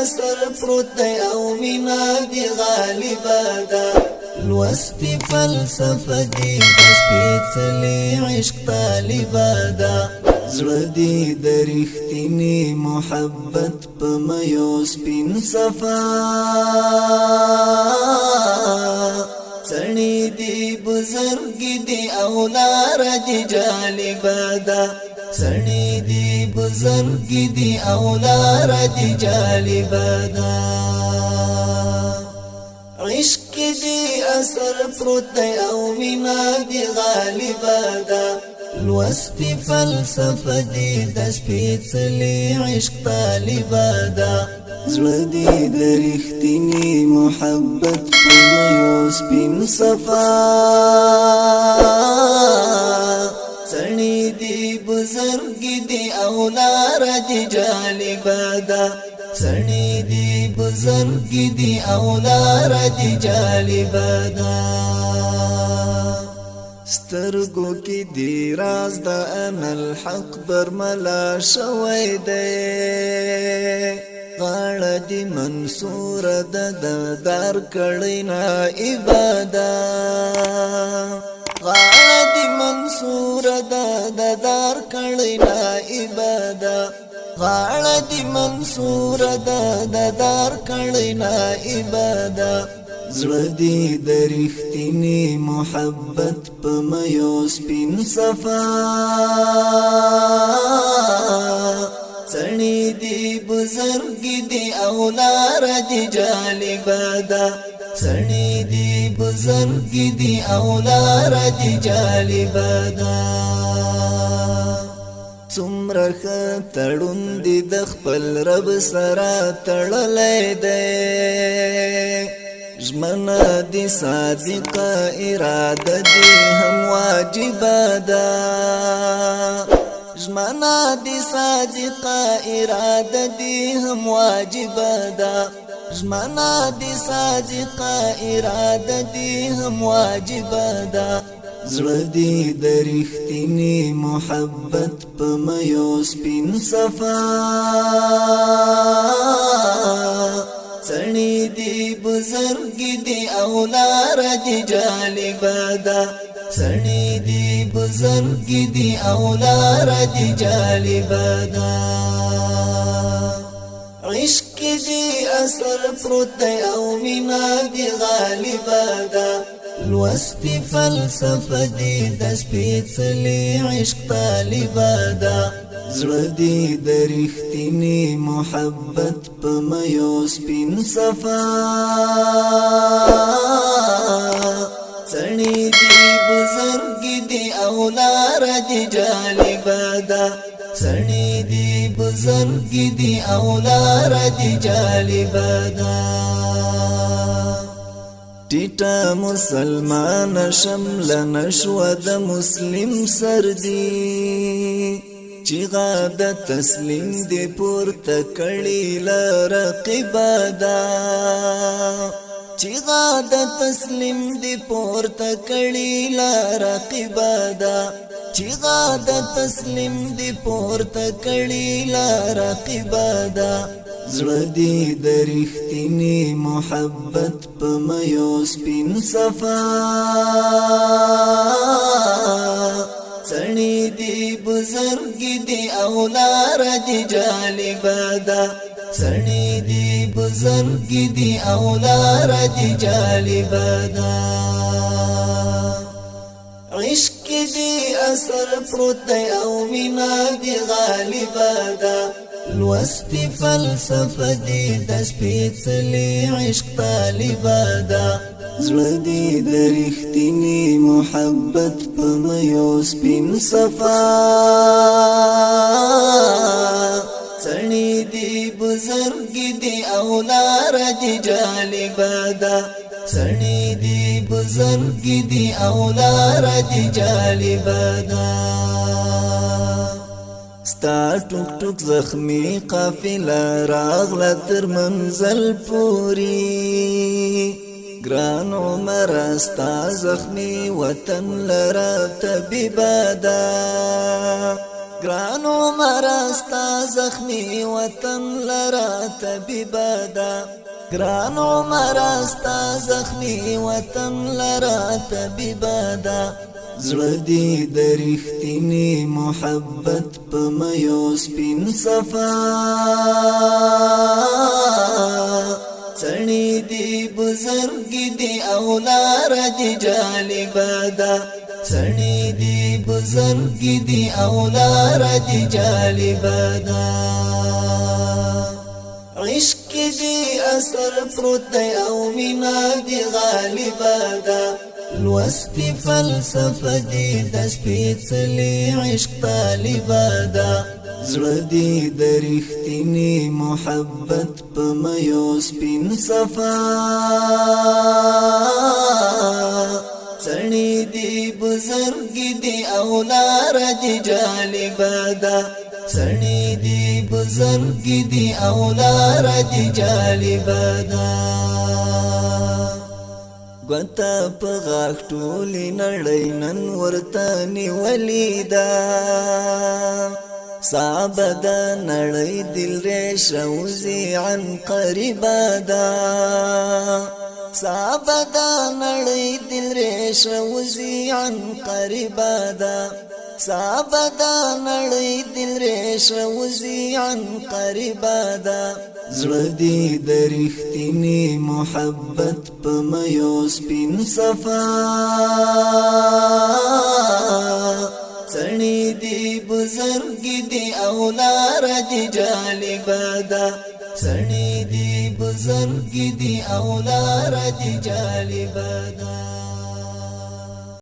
اثر پروت دی او مینا دی غالبا دا لوستی فلسفه دی سپیڅلی عشق طالبا دا زړه دی د رښتینی محبت په میو سپین صفا سړی دی بزرګ دی او لار دی جالبا دا سړی دی بزرګ دی او لار دی جالبا دا عشق دی اثر پروت دی او مینا دی غالبا دا لوستی فلسفه دی د سپیڅلی عشق طالبا دا زړه دی د رښتینی محبت په میو سپین صفا سړی دی بزرګ دی او لار دی جالبا دا سړی دی بزرګ دی او لار دی جالبا دا سترګو کې دی راز د ان الحق برملا شوی دی غاړه دی منصور د دار کړي نا عبادا غاړه دی منصور د دار کړي نا عبادا غاړه دی منصور د دار کړي نا عبادا زړه دی د رښتینی محبت په میو سپین صفا سړی دی بزرګ دی او لار دی جالبا دا سړی دی بزرګ دی او لار دی جالبا دا څومره تړون دی د خپل رب سره تړلې دی ژمنه دی صادقه اراده دی هم واجبه ده ژمنه دی صادقه اراده دی هم واجبه ده ژمنه دی صادقه اراده دی هم واجبه ده زړه دی د رښتینی محبت په میو سپین صفا سړی دی بزرګ دی او لار دی جالبا دا سړی دی بزرګ دی او لار دی جالبا دا عشق دی اثر پروت دی او مینا دی غالبا دا لوستی فلسفه دی د سپیڅلی عشق طالبا دا زړه دی د رښتینی محبت په میو سپین صفا سړی دی بزرګ دی او لار دی جالبا دا سړی دی بزرګ دی او لار دی جالبا دا ټیټه مسلمان شمل نشو د مسلم سر دی چیغه د تسلیم دی پورته کړي لرقبا دا چیغه د تسلیم دی پورته کړي لرقبا دا چیغه د تسلیم دی پورته کړي لرقبا دا زړه دی د رښتینی محبت په میو سپین صفا سړی دی بزرګ دی او لار دی جالبا دا سړی دی بزرګ دی او لار دی جالبا دا عشق دی اثر پروت دی او مینا دی غالبا دا لوستی فلسفه دی د سپیڅلی عشق طالبا دا زړه دی د رښتینی محبت په میو سپین صفا سړی دی بزرګ دی او لار دی جالبا دا سړی دی بزرګ دی او لار دی جالبا دا ستا ټوک ټوک زخمی قافله راغله تر منزل پوری ګران عمر ستا زخمی وطن لره طبیبه ده ګران عمر استا زخمی وطن لرا طبيبه ده ګران عمر استا زخمی وطن لرا طبيبه ده زړه دې د رښتینې محبت په مېو سپین صفا څڼې دې بزرګ دې او لار دې جالبه ده څڼې دې بزرګ دې او لار دې جالبه ده عشق دې اثر پروت دی او مینا دې غالبه ده لوستي فلسفه دې د سپېڅلي عشق طالبه ده زړه دې د رښتینې محبت په مېو سپین صفا څڼې دې بزرګ دې او لار دې جالبه ده څڼې دې بزرګ دې او لار دې جالبه ده ګوته په غاښ ټولې نړۍ نن ورته نیولې ده صعب ده نړۍ دل ریشه وزي عن قریبه ده صعب ده نړۍ دل ریشه وزي عن قریبه ده صعب ده نړۍ دل ریشه وزي عن قریبه ده زړه دې د رښتینې محبت په مېو سپین صفا څڼې دې بزرګ دې او لار دې جالبه ده څڼې دې بزرګ دې او لار دې جالبه ده